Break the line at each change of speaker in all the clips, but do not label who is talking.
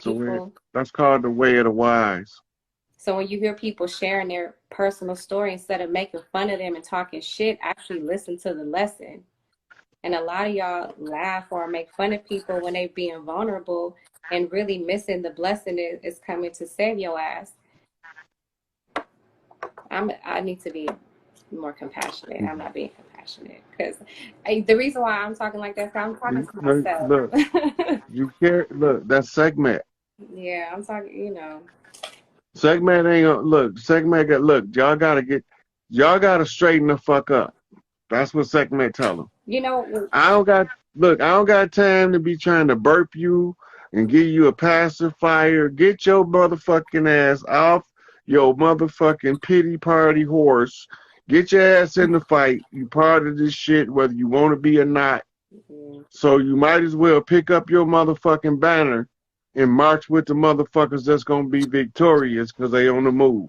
People.
That's called the way of the wise.
So when you hear people sharing their personal story, instead of making fun of them and talking shit, actually listen to the lesson. And a lot of y'all laugh or make fun of people when they being vulnerable and really missing the blessing is coming to save your ass. I need to be more compassionate. I'm not being compassionate because the reason why I'm talking like that is I'm talking to myself.
Look, you care. Look, that's segment.
Yeah, I'm talking.
Segment ain't gonna look. Segment got look. Y'all gotta straighten the fuck up. That's what segment tell them. I don't got time to be trying to burp you and give you a pacifier. Get your motherfucking ass off your motherfucking pity party horse. Get your ass in the fight. You part of this shit, whether you want to be or not. So you might as well pick up your motherfucking banner and march with the motherfuckers that's gonna be victorious because they on the move.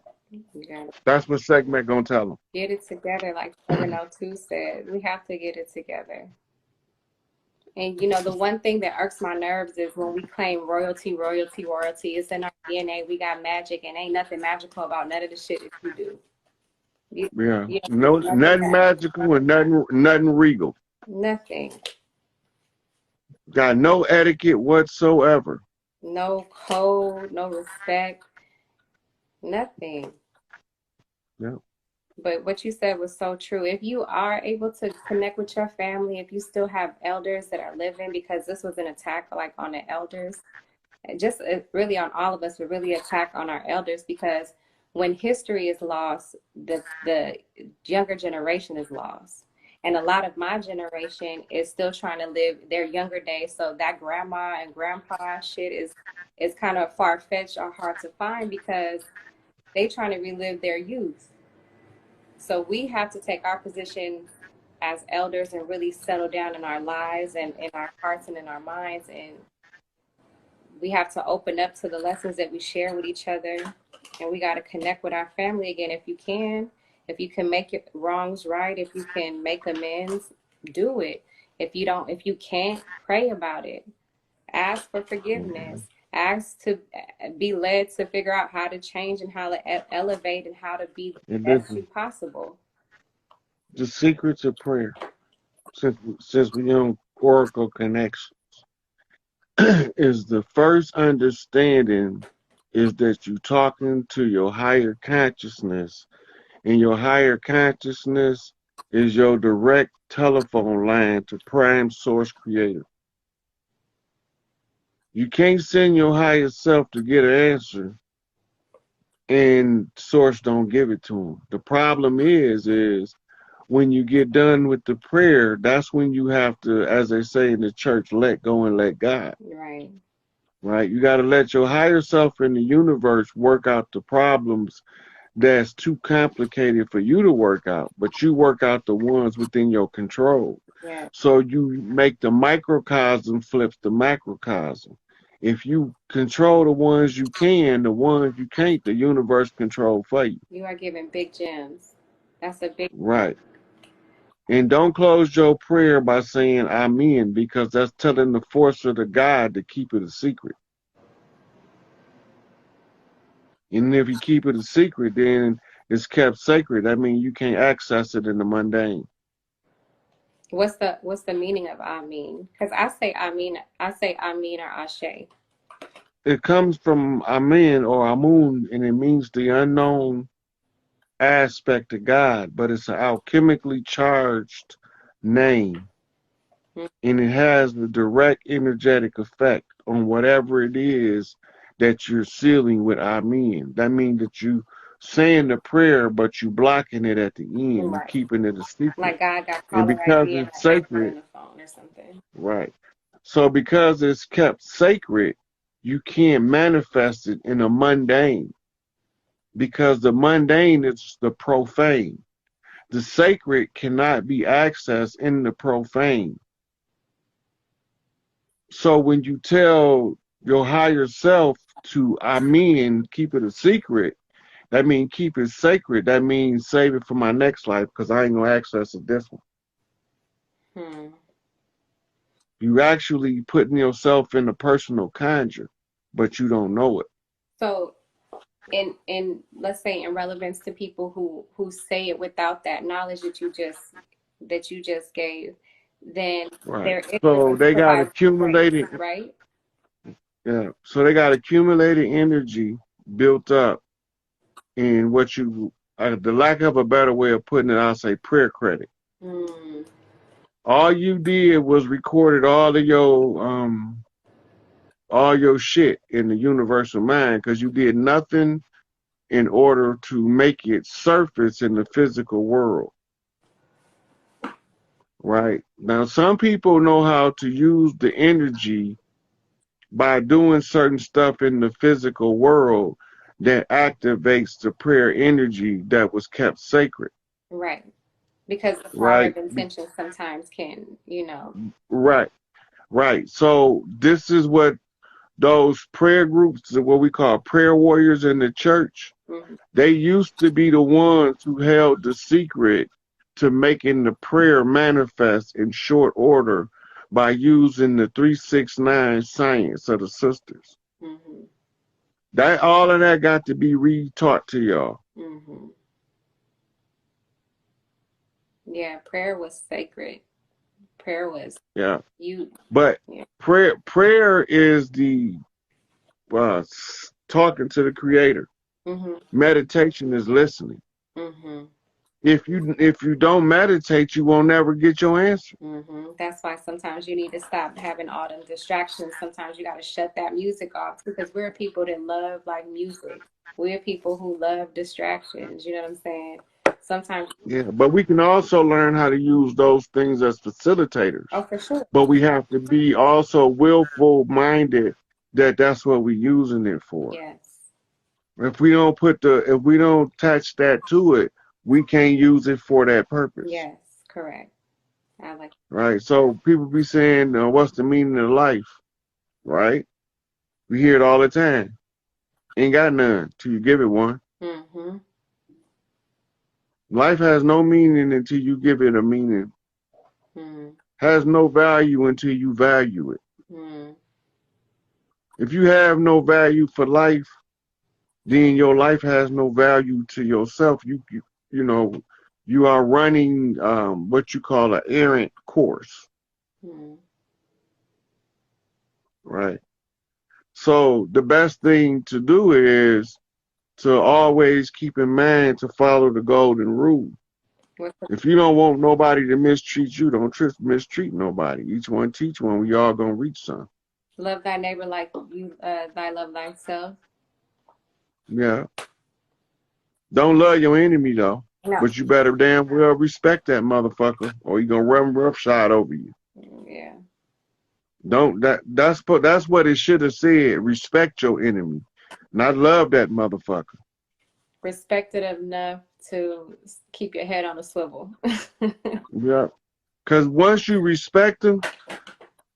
That's what segment gonna tell them.
Get it together, like 702 said. We have to get it together. And the one thing that irks my nerves is when we claim royalty. It's in our DNA. We got magic, and ain't nothing magical about none of the shit that you do.
No, nothing magical and nothing regal.
Nothing.
Got no etiquette whatsoever.
No code, no respect, nothing.
Yeah.
But what you said was so true. If you are able to connect with your family, if you still have elders that are living, because this was an attack like on the elders, just really on all of us, but really attack on our elders, because when history is lost, the younger generation is lost. And a lot of my generation is still trying to live their younger days. So that grandma and grandpa shit is kind of far-fetched or hard to find because they trying to relive their youth. So we have to take our position as elders and really settle down in our lives and in our hearts and in our minds. And we have to open up to the lessons that we share with each other. And we got to connect with our family again if you can. If you can make your wrongs right, if you can make amends, do it. If you can't, pray about it. Ask for forgiveness. Ask to be led to figure out how to change and how to elevate and how to be the best you possible.
The secrets of prayer, since we on Oracle Connections, is the first understanding is that you're talking to your higher consciousness. And your higher consciousness is your direct telephone line to Prime Source Creator. You can't send your higher self to get an answer and Source don't give it to him. The problem is when you get done with the prayer, that's when you have to, as they say in the church, let go and let God.
Right.
Right? You got to let your higher self in the universe work out the problems that's too complicated for you to work out, but you work out the ones within your control.
Yeah.
So you make the microcosm flips the macrocosm. If you control the ones you can, the ones you can't, the universe control for you.
You are giving big gems. That's a big
right. And don't close your prayer by saying Amen, because that's telling the force of the God to keep it a secret. And if you keep it a secret, then it's kept sacred. That means you can't access it in the mundane.
What's the meaning of Amen? Because I say Amen or Ashe.
It comes from Amen or Amun, and it means the unknown aspect of God, but it's an alchemically charged name. And it has a direct energetic effect on whatever it is that you're sealing with Amen. That means that you saying the prayer, but you blocking it at the end. Right. You're keeping it a secret.
Like God got
and because it's sacred,
on the phone or something.
Right. So because it's kept sacred, you can't manifest it in a mundane. Because the mundane is the profane. The sacred cannot be accessed in the profane. So when you tell your higher self to Amen, keep it a secret, that means keep it sacred. That means save it for my next life because I ain't going to access it this one. You actually putting yourself in a personal conjure. but you don't know it.
So in let's say in relevance to people who say it without that knowledge that you just gave, then there is
so they got accumulated
grace, right?
Yeah. So they got accumulated energy built up in what you, the lack of a better way of putting it, I'll say prayer credit.
Mm.
All you did was recorded all your shit in the universal mind because you did nothing in order to make it surface in the physical world. Right? Now, some people know how to use the energy by doing certain stuff in the physical world that activates the prayer energy that was kept sacred.
Right. Because the fire
Right?
of intention sometimes can,
Right. Right. So this is what those prayer groups, what we call prayer warriors in the church, they used to be the ones who held the secret to making the prayer manifest in short order by using the 369 science of the sisters. That all of that got to be retaught to y'all.
Yeah, prayer was sacred. Prayer was
But prayer is the talking to the creator. Meditation is listening. If you don't meditate, you won't never get your answer.
That's why sometimes you need to stop having all them distractions. Sometimes you got to shut that music off because we're people that love like music. We're people who love distractions. You know what I'm saying? Sometimes.
Yeah, but we can also learn how to use those things as facilitators.
Oh, for sure.
But we have to be also willful minded that that's what we're using it for.
Yes.
If we don't attach that to it, we can't use it for that purpose.
Yes, correct. I like.
Right. So people be saying, "What's the meaning of life?" Right. We hear it all the time. Ain't got none till you give it one. Life has no meaning until you give it a meaning. Has no value until you value it. If you have no value for life, then your life has no value to yourself. You are running what you call an errant course. Right. So the best thing to do is to always keep in mind to follow the golden rule. If you don't want nobody to mistreat you, don't mistreat nobody. Each one teach one. We all gonna reach some.
Love thy neighbor like you thy love thyself.
Yeah. Don't love your enemy though.
No.
But you better damn well respect that motherfucker, or he gonna run roughshod over you.
Yeah.
That's what it should have said. Respect your enemy, not love that motherfucker.
Respect it enough to keep your head on a swivel.
Yeah, because once you respect them,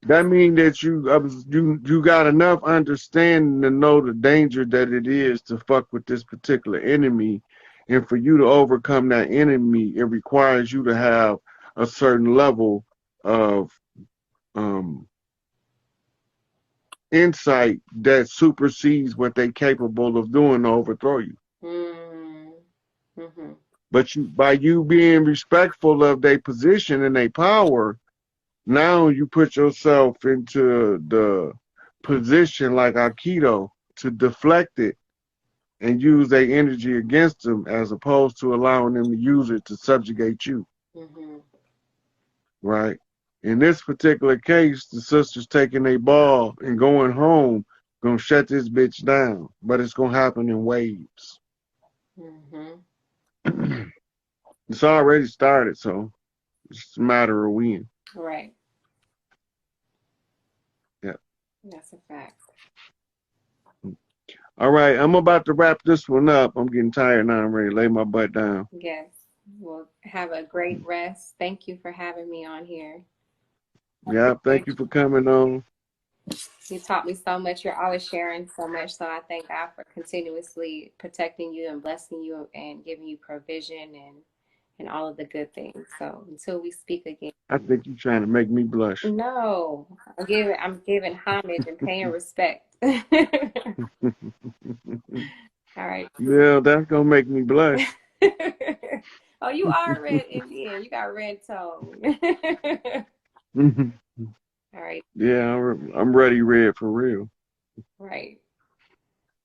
that means that you got enough understanding to know the danger that it is to fuck with this particular enemy, and for you to overcome that enemy, it requires you to have a certain level of insight that supersedes what they're capable of doing to overthrow you. But by you being respectful of their position and their power, now you put yourself into the position like Aikido to deflect it and use their energy against them as opposed to allowing them to use it to subjugate you. Right? In this particular case, the sister's taking a ball and going home, gonna shut this bitch down, but it's gonna happen in waves. It's already started, so it's just a matter of when.
Right.
Yeah.
That's a fact.
All right, I'm about to wrap this one up. I'm getting tired now. I'm ready to lay my butt down.
Yes. Well, have a great rest. Thank you for having me on here.
Yeah, thank you for coming on.
You taught me so much. You're always sharing so much. So I thank God for continuously protecting you and blessing you and giving you provision and all of the good things. So until we speak again.
I think you're trying to make me blush.
No, I'm giving homage and paying respect. All right.
Yeah, that's gonna make me blush.
Oh, you are red Indian. You got red tone. All right.
Yeah, I'm ready red for real.
Right.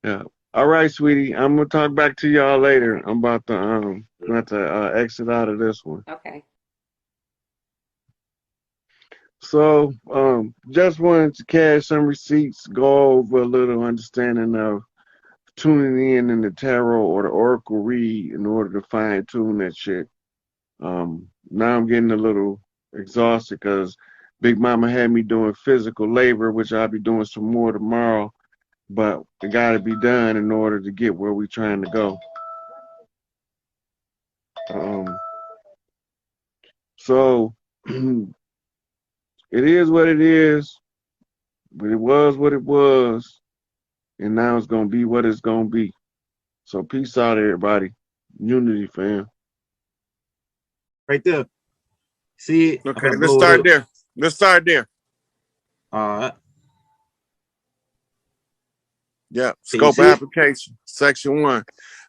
Yeah. All right, sweetie. I'm gonna talk back to y'all later. I'm about to exit out of this one.
Okay.
So just wanted to cash some receipts, go over a little understanding of tuning in the tarot or the oracle read in order to fine tune that shit. Now I'm getting a little exhausted because Big Mama had me doing physical labor, which I'll be doing some more tomorrow. But it got to be done in order to get where we're trying to go. So it is what it is, but it was what it was, and now it's gonna be what it's gonna be. So peace out, everybody. Unity, fam.
Right there. See it?
Okay, let's start there. Let's start there.
All right.
Yeah, scope application, section 1.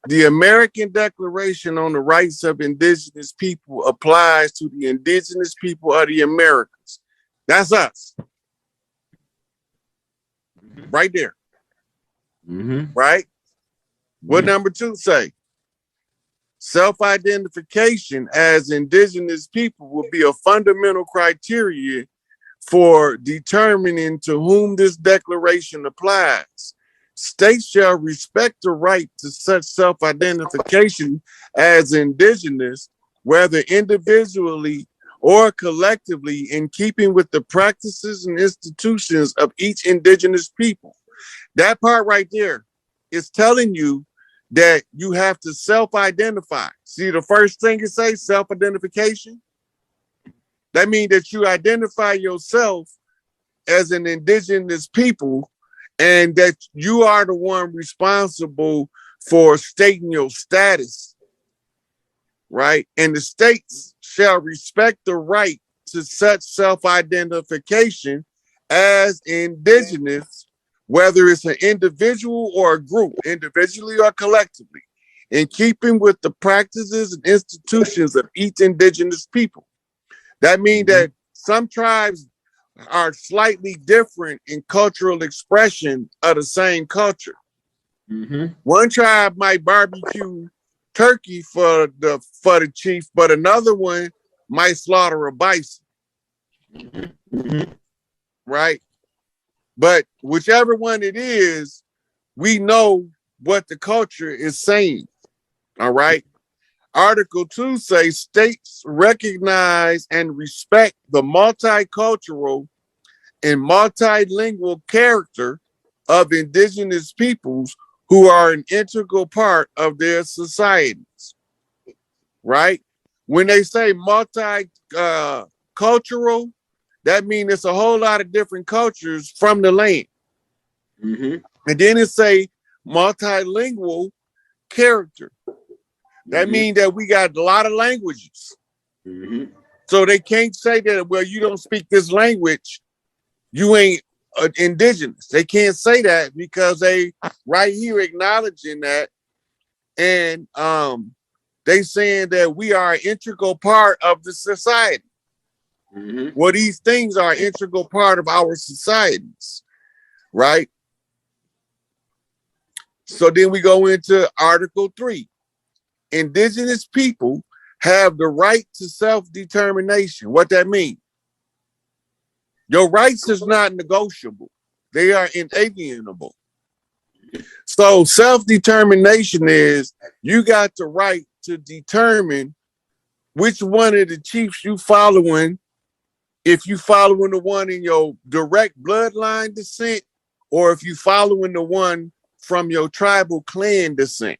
The American Declaration on the Rights of Indigenous People applies to the indigenous people of the Americas. That's us. Right there. Right? What number 2 say? Self-identification as indigenous people will be a fundamental criteria for determining to whom this declaration applies. States shall respect the right to such self-identification as indigenous, whether individually or collectively, in keeping with the practices and institutions of each indigenous people. That part right there is telling you that you have to self-identify. See, the first thing it says, self-identification. That means that you identify yourself as an indigenous people and that you are the one responsible for stating your status, right? And the states shall respect the right to such self-identification as indigenous, whether it's an individual or a group, individually or collectively, in keeping with the practices and institutions of each indigenous people. That means that some tribes are slightly different in cultural expression of the same culture. One tribe might barbecue turkey for the chief, but another one might slaughter a bison. Right? But whichever one it is, we know what the culture is saying. All right. Article 2 says states recognize and respect the multicultural and multilingual character of indigenous peoples who are an integral part of their societies. Right? When they say multicultural, that means it's a whole lot of different cultures from the land. And then it say multilingual character. That means that we got a lot of languages. So they can't say that, well, you don't speak this language, you ain't indigenous. They can't say that because they right here acknowledging that. And they saying that we are an integral part of the society. Well, these things are an integral part of our societies, right? So then we go into Article 3. Indigenous people have the right to self-determination. What that means? Your rights is not negotiable. They are inalienable. So self-determination is you got the right to determine which one of the chiefs you following, if you following the one in your direct bloodline descent, or if you following the one from your tribal clan descent.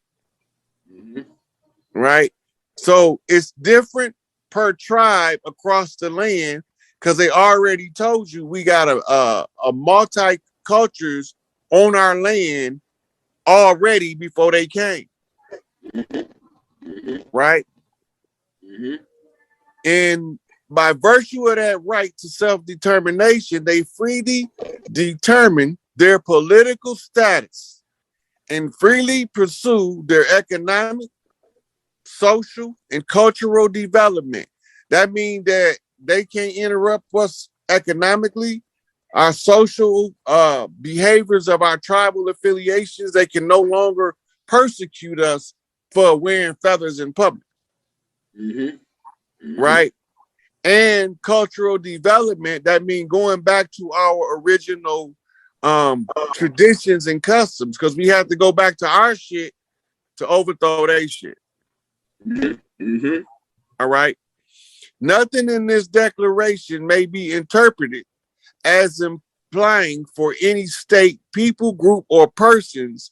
Right? So it's different per tribe across the land because they already told you we got a multi-cultures on our land already before they came. Right? And by virtue of that right to self-determination, they freely determine their political status and freely pursue their economic, social, and cultural development. That means that they can't interrupt us economically, our social behaviors of our tribal affiliations. They can no longer persecute us for wearing feathers in public.
Mm-hmm. Mm-hmm.
Right? And cultural development, that means going back to our original traditions and customs, because we have to go back to our shit to overthrow their shit.
Mm-hmm.
All right. Nothing in this declaration may be interpreted as implying for any state, people, group, or persons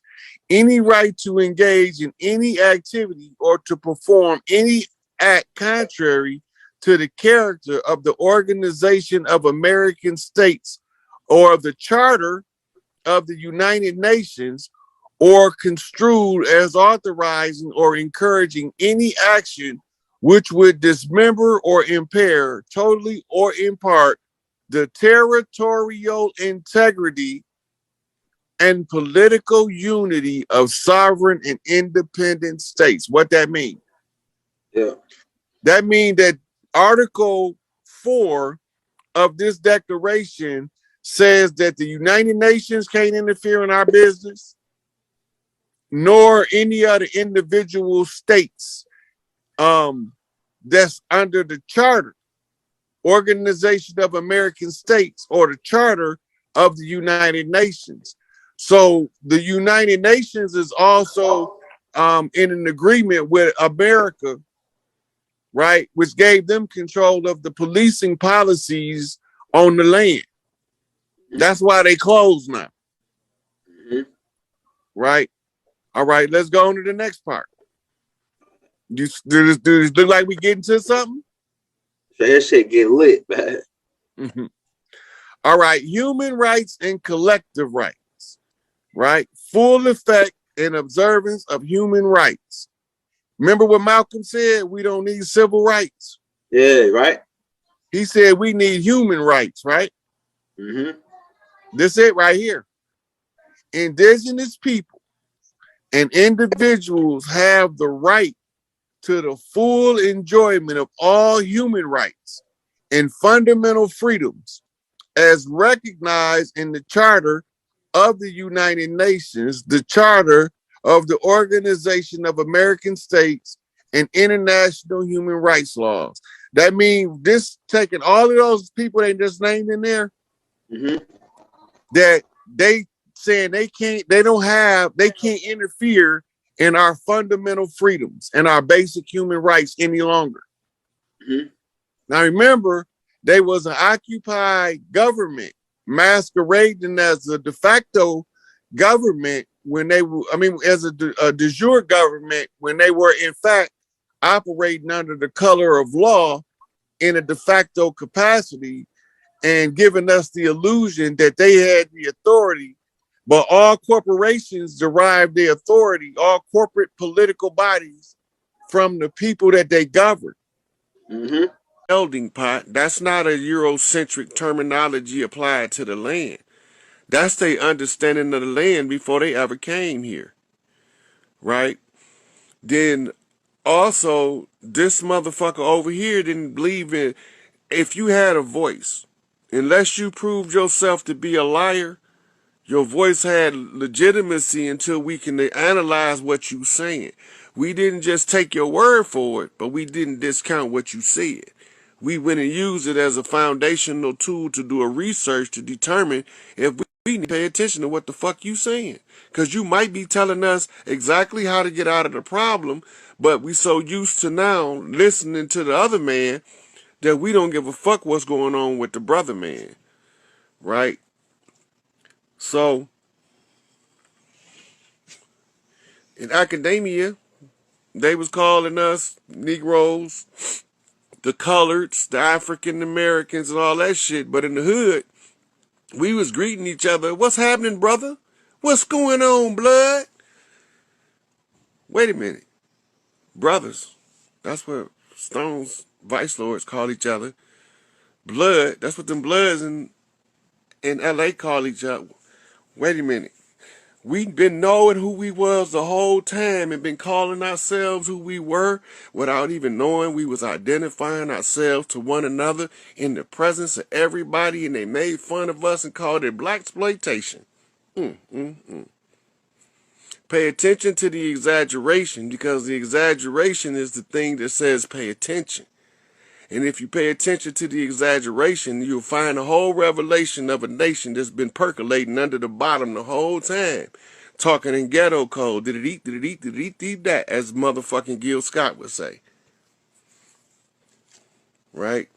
any right to engage in any activity or to perform any act contrary to the character of the Organization of American States or of the Charter of the United Nations, or construed as authorizing or encouraging any action which would dismember or impair, totally or in part, the territorial integrity and political unity of sovereign and independent states. What that mean?
Yeah.
That means that Article 4 of this declaration says that the United Nations can't interfere in our business, nor any other individual states that's under the Charter, Organization of American States, or the Charter of the United Nations. So the United Nations is also in an agreement with America, right, which gave them control of the policing policies on the land. That's why they closed now.
Mm-hmm.
Right? All right, let's go on to the next part. Does this look like we getting to something?
So that shit get lit, man.
Mm-hmm. All right, human rights and collective rights, right? Full effect and observance of human rights. Remember what Malcolm said? We don't need civil rights.
Yeah, right.
He said we need human rights, right?
Mm-hmm.
This it right here. Indigenous people and individuals have the right to the full enjoyment of all human rights and fundamental freedoms as recognized in the Charter of the United Nations, the Charter of the Organization of American States, and international human rights laws. That means this taking all of those people they just named in there,
mm-hmm.
that they saying they can't interfere in our fundamental freedoms and our basic human rights any longer.
Mm-hmm.
Now remember, they was an occupied government masquerading as a de facto government when they were, as a de jure government when they were in fact operating under the color of law in a de facto capacity and giving us the illusion that they had the authority. But all corporations derive their authority, all corporate political bodies, from the people that they govern.
Mm-hmm.
Melting pot, that's not a Eurocentric terminology applied to the land. That's their understanding of the land before they ever came here. Right? Then also, this motherfucker over here didn't believe in, if you had a voice, unless you proved yourself to be a liar, your voice had legitimacy until we can analyze what you saying. We didn't just take your word for it, but we didn't discount what you said. We went and used it as a foundational tool to do a research to determine if we need to pay attention to what the fuck you saying. Because you might be telling us exactly how to get out of the problem, but we so used to now listening to the other man that we don't give a fuck what's going on with the brother man. Right? So, in academia, they was calling us Negroes, the coloreds, the African Americans, and all that shit. But in the hood, we was greeting each other. What's happening, brother? What's going on, blood? Wait a minute. Brothers. That's what Stone's vice lords call each other.
blood. That's what them bloods in LA call each other. Wait a minute. We've been knowing who we was the whole time and been calling ourselves who we were without even knowing we was identifying ourselves to one another in the presence of everybody, and they made fun of us and called it blaxploitation. Pay attention to the exaggeration, because the exaggeration is the thing that says pay attention. And if you pay attention to the exaggeration, you'll find a whole revelation of a nation that's been percolating under the bottom the whole time. Talking in ghetto code, did it eat that, as motherfucking Gil Scott would say. Right?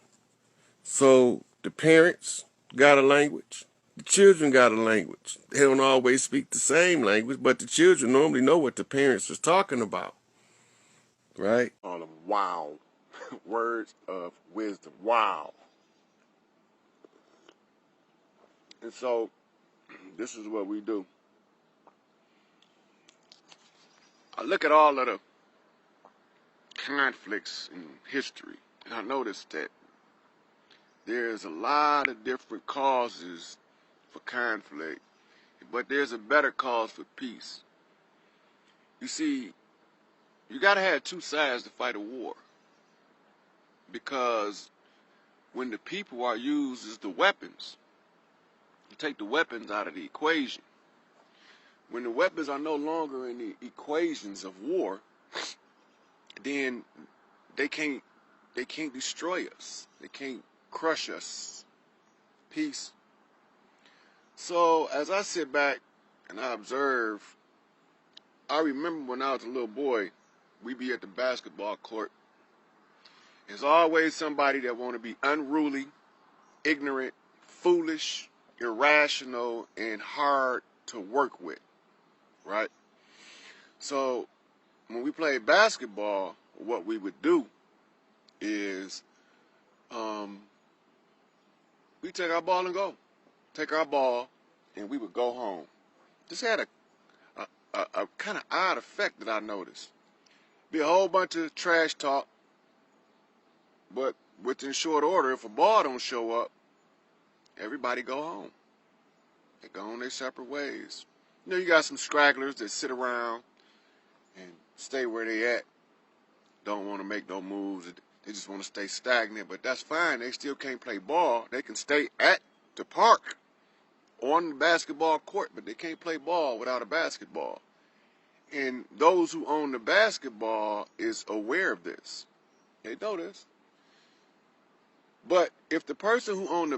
So the parents got a language. The children got a language. They don't always speak the same language, but the children normally know what the parents is talking about. Right? All them wow. Words of wisdom. Wow. And so, this is what we do. I look at all of the conflicts in history, and I noticed that there's a lot of different causes for conflict, but there's a better cause for peace. You see, you gotta have two sides to fight a war, because when the people are used as the weapons, you take the weapons out of the equation. When the weapons are no longer in the equations of war, then they can't destroy us. They can't crush us. Peace. So as I sit back and I observe, I remember when I was a little boy, we'd be at the basketball court. There's always somebody that want to be unruly, ignorant, foolish, irrational, and hard to work with. Right? So when we played basketball, what we would do is we take our ball and go. Take our ball and we would go home. This had a kind of odd effect that I noticed. Be a whole bunch of trash talk, but within short order, if a ball don't show up, everybody go home. They go on their separate ways. You know, you got some stragglers that sit around and stay where they at. Don't want to make no moves. They just want to stay stagnant, but that's fine. They still can't play ball. They can stay at the park on the basketball court, but they can't play ball without a basketball. And those who own the basketball is aware of this. They know this. But if the person who owned the